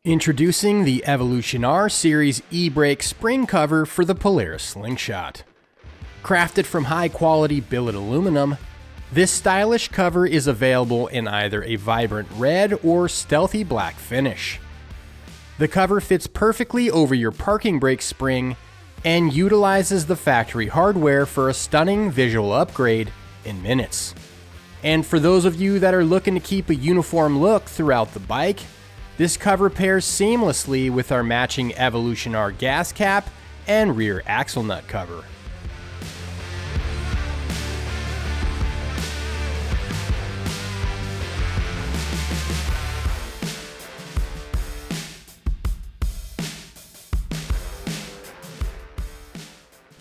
Introducing the EvolutionR Series E-brake Spring cover for the Polaris Slingshot. Crafted from high-quality billet aluminum, this stylish cover is available in either a vibrant red or stealthy black finish. The cover fits perfectly over your parking brake spring and utilizes the factory hardware for a stunning visual upgrade in minutes. And for those of you that are looking to keep a uniform look throughout the bike, this cover pairs seamlessly with our matching EvolutionR gas cap and rear axle nut cover.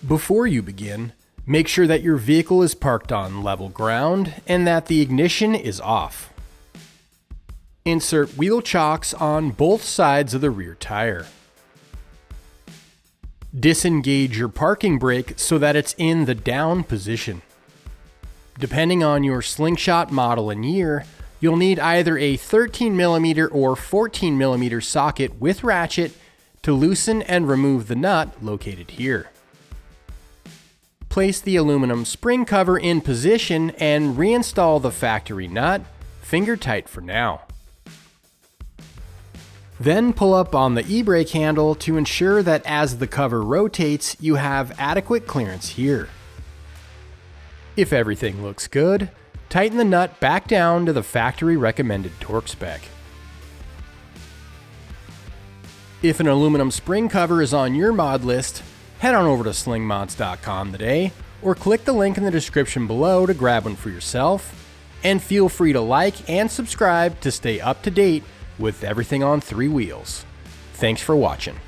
Before you begin, make sure that your vehicle is parked on level ground and that the ignition is off. Insert wheel chocks on both sides of the rear tire. Disengage your parking brake so that it's in the down position. Depending on your Slingshot model and year, you'll need either a 13mm or 14mm socket with ratchet to loosen and remove the nut located here. Place the aluminum spring cover in position and reinstall the factory nut, finger tight for now. Then pull up on the e-brake handle to ensure that as the cover rotates, you have adequate clearance here. If everything looks good, tighten the nut back down to the factory recommended torque spec. If an aluminum spring cover is on your mod list, head on over to slingmods.com today, or click the link in the description below to grab one for yourself, and feel free to like and subscribe to stay up to date with everything on three wheels. Thanks for watching.